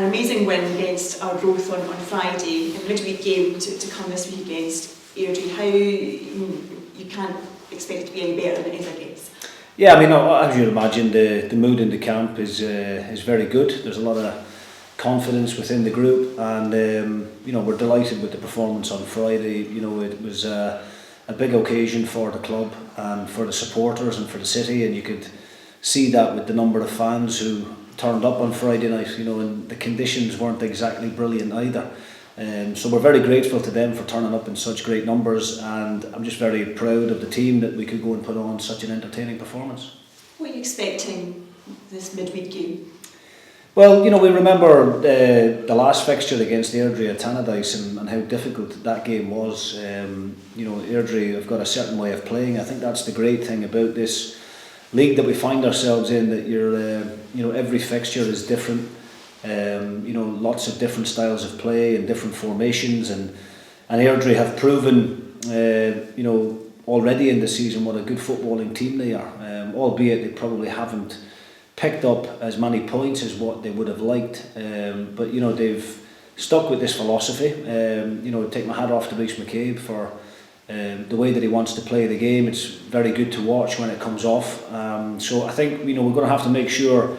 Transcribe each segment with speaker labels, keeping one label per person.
Speaker 1: an amazing win against Arbroath on Friday, a midweek game to come this week against Airdrie. How you can't expect it to be any better than it is, I guess.
Speaker 2: Yeah, I mean, as you'd imagine, the mood in the camp is very good. There's a lot of confidence within the group, and we're delighted with the performance on Friday. It was a big occasion for the club and for the supporters and for the city, and you could see that with the number of fans who turned up on Friday night. And the conditions weren't exactly brilliant either. So we're very grateful to them for turning up in such great numbers, and I'm just very proud of the team that we could go and put on such an entertaining performance.
Speaker 1: What are you expecting this midweek game?
Speaker 2: Well, we remember the last fixture against Airdrie at Tannadice and how difficult that game was. Airdrie have got a certain way of playing. I think that's the great thing about this league that we find ourselves in, that every fixture is different. Lots of different styles of play and different formations, and Airdrie have proven already in the season what a good footballing team they are, albeit they probably haven't picked up as many points as what they would have liked, but they've stuck with this philosophy. Take my hat off to Rhys McCabe for the way that he wants to play the game. It's very good to watch when it comes off, so I think we're going to have to make sure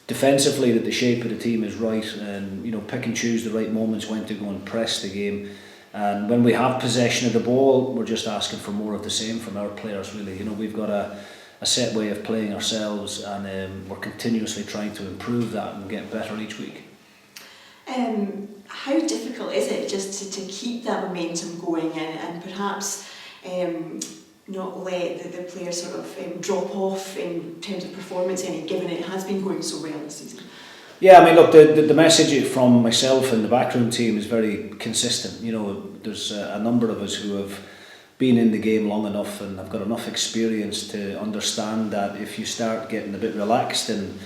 Speaker 2: defensively that the shape of the team is right, and pick and choose the right moments when to go and press the game. And when we have possession of the ball, we're just asking for more of the same from our players, really. We've got a set way of playing ourselves, and we're continuously trying to improve that and get better each week.
Speaker 1: How difficult is it just to keep that momentum going and perhaps not let the players sort of drop off in terms of performance given it has been going so well this season?
Speaker 2: Yeah, I mean, look, the message from myself and the backroom team is very consistent. There's a number of us who have been in the game long enough and have got enough experience to understand that if you start getting a bit relaxed and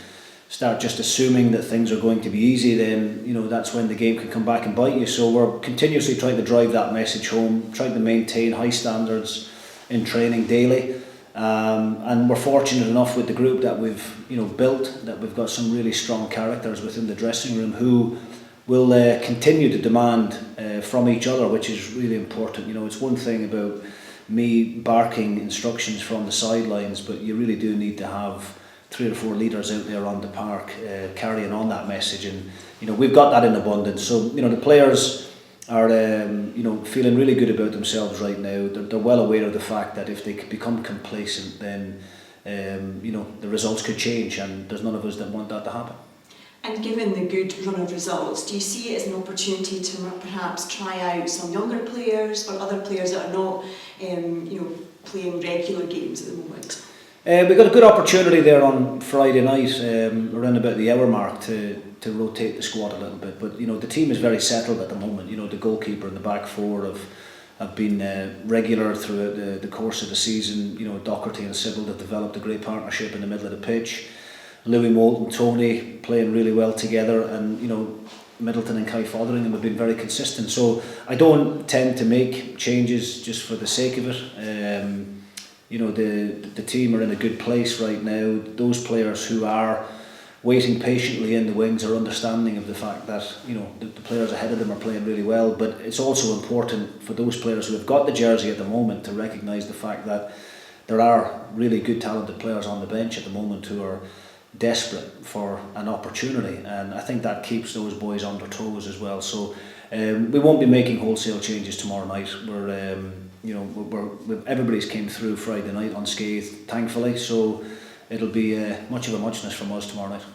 Speaker 2: start just assuming that things are going to be easy, then that's when the game can come back and bite you. So we're continuously trying to drive that message home, trying to maintain high standards in training daily, and we're fortunate enough with the group that we've built, that we've got some really strong characters within the dressing room who will continue to demand from each other, which is really important. It's one thing about me barking instructions from the sidelines, but you really do need to have 3 or 4 leaders out there on the park carrying on that message, and we've got that in abundance. So the players are feeling really good about themselves right now. They're well aware of the fact that if they become complacent, then the results could change, and there's none of us that want that to happen.
Speaker 1: And given the good run of results, do you see it as an opportunity to perhaps try out some younger players or other players that are not playing regular games at the moment?
Speaker 2: We got a good opportunity there on Friday night, around about the hour mark, to rotate the squad a little bit. But the team is very settled at the moment. The goalkeeper and the back four have been regular throughout the course of the season. Docherty and Sybil have developed a great partnership in the middle of the pitch. Louis Moult and Tony playing really well together, and Middleton and Kai Fotheringham have been very consistent. So I don't tend to make changes just for the sake of it. The team are in a good place right now. Those players who are waiting patiently in the wings are understanding of the fact that the players ahead of them are playing really well. But it's also important for those players who have got the jersey at the moment to recognise the fact that there are really good talented players on the bench at the moment who are desperate for an opportunity, and I think that keeps those boys on their toes as well. So we won't be making wholesale changes tomorrow night. Everybody's came through Friday night unscathed, thankfully, so it'll be much of a muchness from us tomorrow night.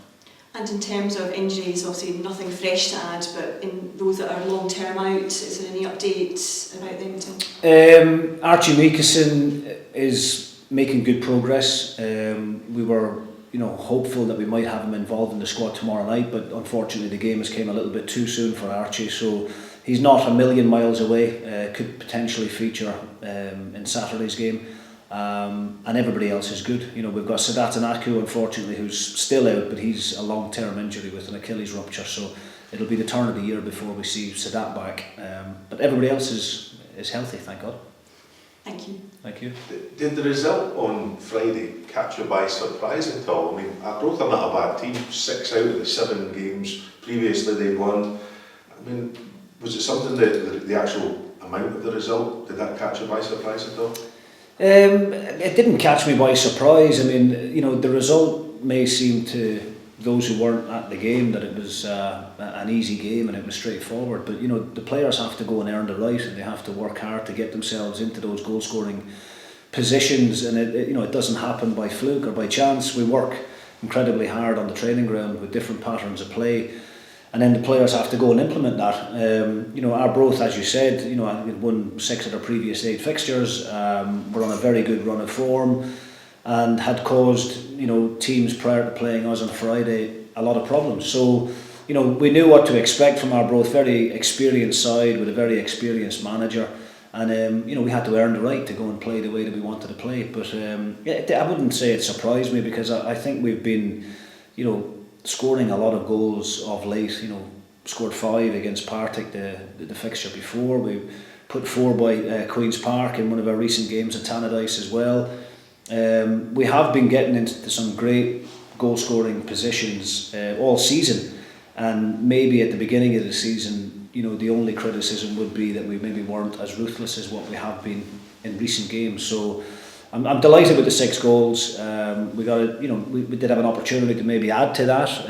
Speaker 1: And in terms of injuries, obviously nothing fresh to add, but in those that are long term out, is there any updates about them at all?
Speaker 2: Archie Meekison is making good progress. We were hopeful that we might have him involved in the squad tomorrow night, but unfortunately the game has came a little bit too soon for Archie, so he's not a million miles away. Could potentially feature in Saturday's game, and everybody else is good. We've got Sadat Anaku, unfortunately, who's still out, but he's a long-term injury with an Achilles rupture, so it'll be the turn of the year before we see Sadat back, but everybody else is healthy, thank God.
Speaker 1: Thank you.
Speaker 2: Thank you.
Speaker 3: Did the result on Friday catch you by surprise at all? I mean, Arbroath are not a bad team. 6 out of the 7 games previously they'd won. I mean, was it something that the actual amount of the result, did that catch you by surprise at all?
Speaker 2: It didn't catch me by surprise. I mean, you know, the result may seem to those who weren't at the game that it was an easy game and it was straightforward, but you know, the players have to go and earn the right, and they have to work hard to get themselves into those goal scoring positions, and it you know, it doesn't happen by fluke or by chance. We work incredibly hard on the training ground with different patterns of play, and then the players have to go and implement that. You know, Arbroath, as you said, you know, had won 6 of their previous 8 fixtures. We're on a very good run of form, and had caused, you know, teams prior to playing us on Friday a lot of problems. So, you know, we knew what to expect from Arbroath, very experienced side with a very experienced manager, and you know, we had to earn the right to go and play the way that we wanted to play. But yeah, I wouldn't say it surprised me, because I think we've been, you know, scoring a lot of goals of late. You know, scored 5 against Partick the fixture before. We put 4 by Queen's Park in one of our recent games at Tannadice as well. We have been getting into some great goal scoring positions all season, and maybe at the beginning of the season, you know, the only criticism would be that we maybe weren't as ruthless as what we have been in recent games. So I'm delighted with the 6 goals. We got, you know, we did have an opportunity to maybe add to that.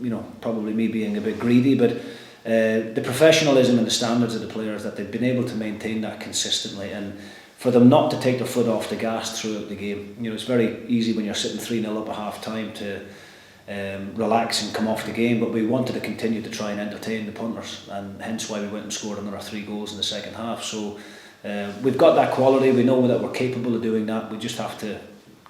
Speaker 2: You know, probably me being a bit greedy, but the professionalism and the standards of the players, that they've been able to maintain that consistently, and for them not to take their foot off the gas throughout the game. You know, it's very easy when you're sitting 3-0 up at half time to relax and come off the game, but we wanted to continue to try and entertain the punters, and hence why we went and scored another 3 goals in the second half. So we've got that quality. We know that we're capable of doing that. We just have to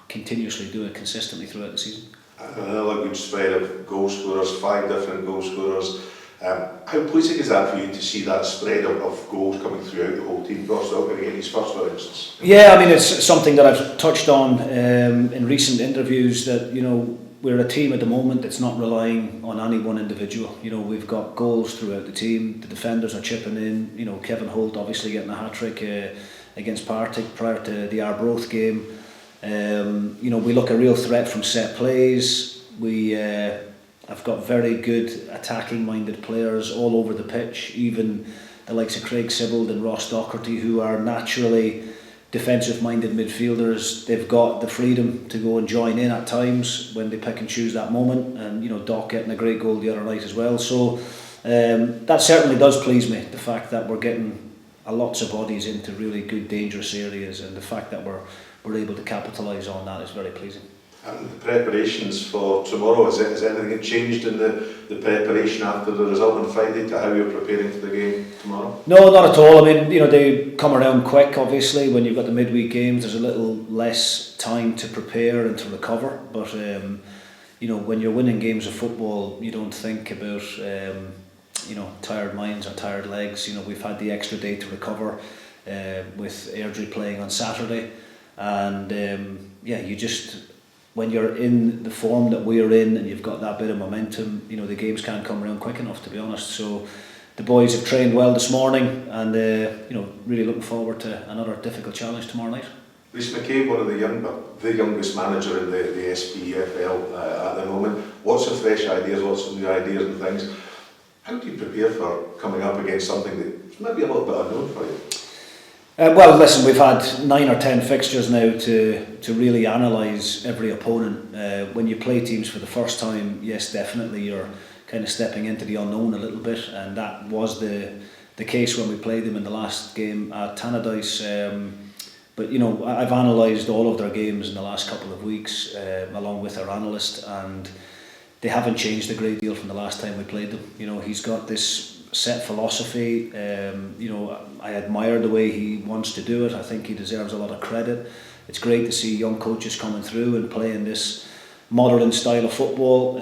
Speaker 2: continuously do it consistently throughout the season.
Speaker 3: Another good spread of goal scorers, 5 different goal scorers. How pleasing is that for you to see that spread of goals coming throughout the whole team? Ross Duggan getting his first, for instance.
Speaker 2: Yeah, I mean, it's something that I've touched on in recent interviews, that, you know, we're a team at the moment that's not relying on any one individual. You know, we've got goals throughout the team. The defenders are chipping in. You know, Kevin Holt obviously getting a hat-trick against Partick prior to the Arbroath game. You know, we look a real threat from set plays. I've got very good attacking-minded players all over the pitch, even the likes of Craig Sibbald and Ross Docherty, who are naturally defensive-minded midfielders. They've got the freedom to go and join in at times when they pick and choose that moment, and you know, Doc getting a great goal the other night as well. So that certainly does please me, the fact that we're getting lots of bodies into really good, dangerous areas, and the fact that we're able to capitalise on that is very pleasing.
Speaker 3: And the preparations for tomorrow, has anything changed in the preparation after the result on Friday to how you're preparing for the game tomorrow?
Speaker 2: No, not at all. I mean, you know, they come around quick, obviously. When you've got the midweek games, there's a little less time to prepare and to recover. But, you know, when you're winning games of football, you don't think about, you know, tired minds or tired legs. You know, we've had the extra day to recover with Airdrie playing on Saturday. And, yeah, you just... when you're in the form that we're in and you've got that bit of momentum, you know, the games can't come around quick enough, to be honest. So the boys have trained well this morning, and you know, really looking forward to another difficult challenge tomorrow night.
Speaker 3: Rhys McCabe, one of the youngest manager in the SPFL at the moment. Lots of fresh ideas, lots of new ideas and things. How do you prepare for coming up against something that's maybe a little bit unknown for you?
Speaker 2: Well, listen, we've had 9 or 10 fixtures now to really analyse every opponent. When you play teams for the first time, yes, definitely you're kind of stepping into the unknown a little bit, and that was the case when we played them in the last game at Tannadice. But you know, I've analysed all of their games in the last couple of weeks, along with our analyst, and they haven't changed a great deal from the last time we played them. You know, he's got this set philosophy. You know, I admire the way he wants to do it. I think he deserves a lot of credit. It's great to see young coaches coming through and playing this modern style of football.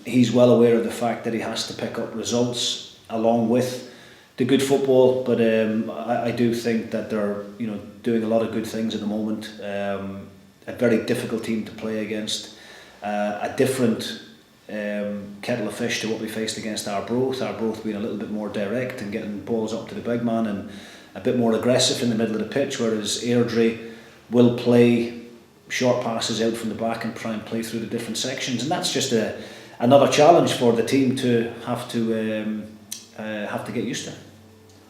Speaker 2: He's well aware of the fact that he has to pick up results along with the good football, but I do think that they're, you know, doing a lot of good things at the moment. A very difficult team to play against, a different kettle of fish to what we faced against Arbroath. Arbroath being a little bit more direct and getting balls up to the big man, a bit more aggressive in the middle of the pitch, whereas Airdrie will play short passes out from the back and try and play through the different sections, and that's just another challenge for the team to have to get used to.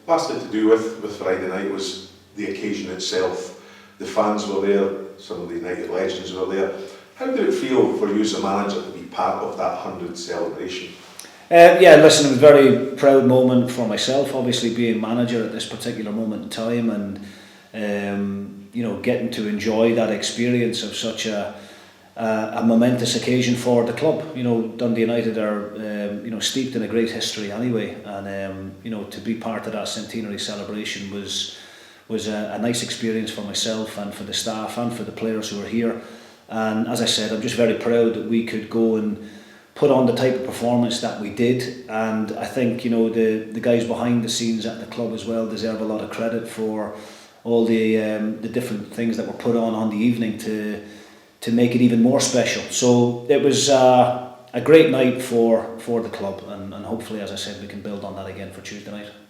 Speaker 3: Last thing to do with Friday night was the occasion itself. The fans were there, some of the United legends were there. How did it feel for you as a manager to be part of that 100th celebration?
Speaker 2: Yeah, listen, it was a very proud moment for myself, obviously being manager at this particular moment in time, and you know, getting to enjoy that experience of such a momentous occasion for the club. You know, Dundee United are you know, steeped in a great history anyway, and you know, to be part of that centenary celebration was a nice experience for myself and for the staff and for the players who were here. And as I said, I'm just very proud that we could go and put on the type of performance that we did, and I think, you know, the guys behind the scenes at the club as well deserve a lot of credit for all the different things that were put on the evening to make it even more special. So it was a great night for the club, and hopefully, as I said, we can build on that again for Tuesday night.